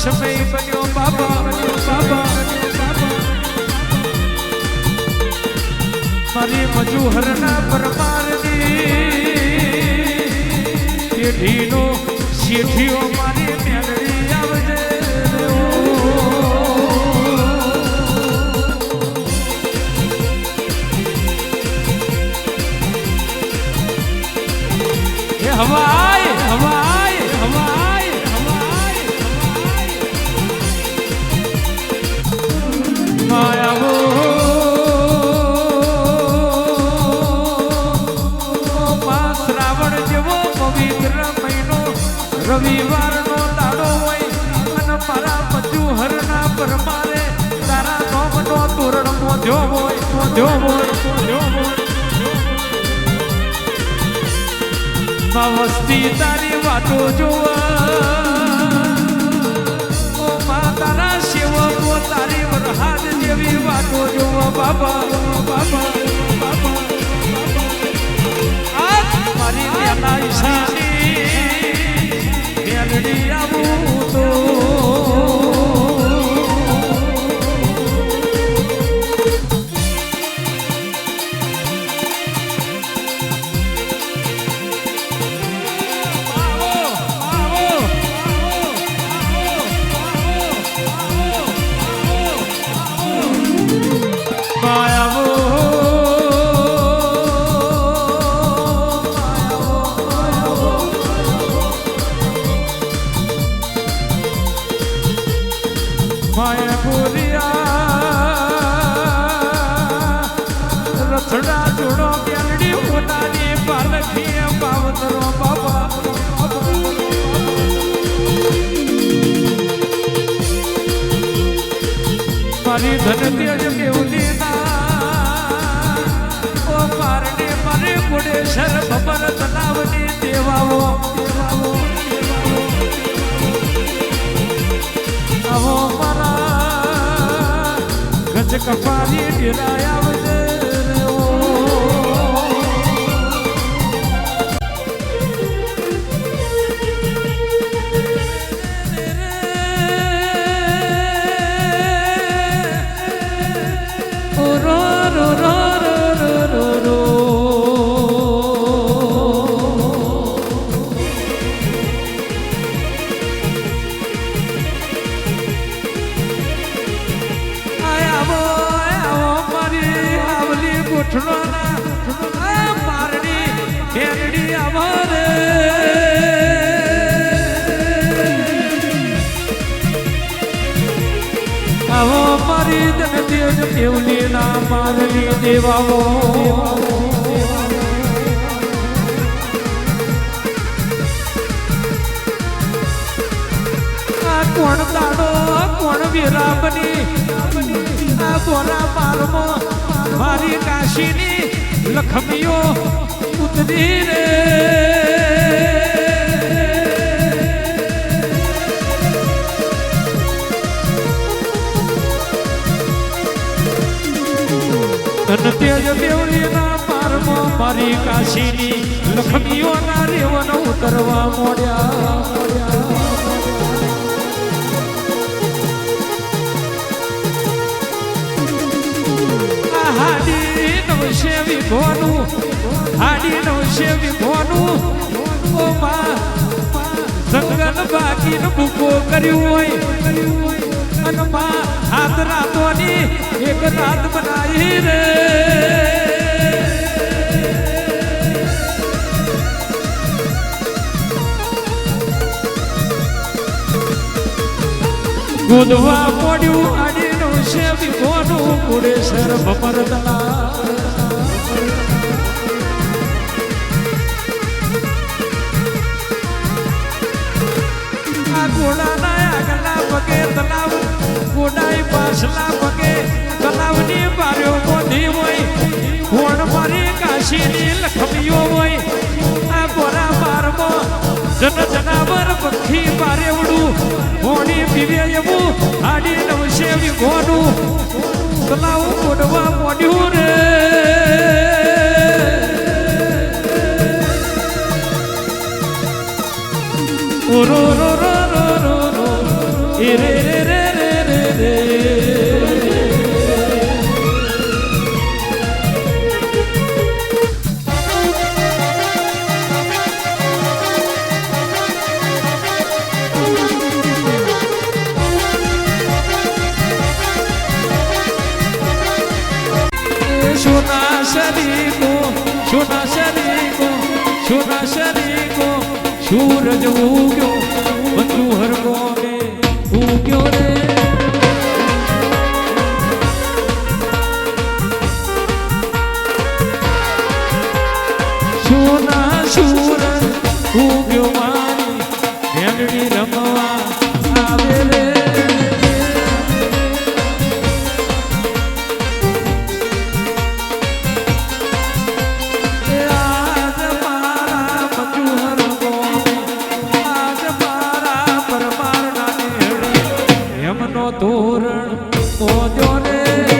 સમય બન્યો બાબા બાબા મારી મજુહરના પરમારની પેઢીનો શેઠીઓ મારી મેળવી આવજે હવાય હવાય હવાય હવાય માયાવો માં શ્રાવણ જેવો પવિત્ર મહિનો રવિવારનો દાડો હોય અને મારા મજુહરના પરમારે તારા નોમનો તોરણ મોધ્યો હોય વસ્તી તારી વાતો જોવા ઓ મા તારા સેવકો તારી વરહાદ જેવી વાતો જોવા બાબા બાબા બાબા આજ મારી મેલા ઈશાની મેલડી આવું તો રથડા જોડો કેલડી પોતાની પાલખી પાવતરો બાબા મારી ધન તેજ કેવલી ના ઓ પારને મારે કોડેશ્વર બબર તલાવની દેવાઓ આવો મારા ગજ કપારી ડેરાયા આવજે મારણી ખેરડી અમારે આવો મારી જન તેજ કેવલી ના મારણી દેવાઓ આ કોણ દાડો કોણ વીરા બની આ બોરા પારમો મારી કાશીની લખમીઓ ઉતરી રે ધન તેજ દેવળીના પારમાં મારી કાશીની લખમીઓના રેવન ઉતરવા મોડ્યા હાડી નવશે વિભોનું ઓ માં જંગલ બાકીનો ભૂકો કર્યું હોય અને માં હાથ રાતોની એક રાત બનાવી રે ગોદવા મોડ્યું હાડી નવશે વિભોનું કોડેશ્વર બપર દલા ઘોડાના આગલા પગે તલાવ ઘોડાઈ પાછલા પગે તલાવની બારીઓ બોધી હોય ઘોડ મારી કાશીની લખમીઓ હોય આ ગોરા બારમાં જન જનાવર પક્ષી બારેવડું ઘોડી પીવે એવું હાડી નવશે વિઘોનું તલાવ ઘોડવા મોડ્યું રે રો રો રો રો રો રો એ રે રે રે રે રે રે સોના શરીકો સૂરજ ઉગ્યો મંજુ હરગો ને ઉગ્યો રે સોના સૂરજ ઉગ્યો મારી મેળડી રમવા આવે રે તોરણ મોજો રે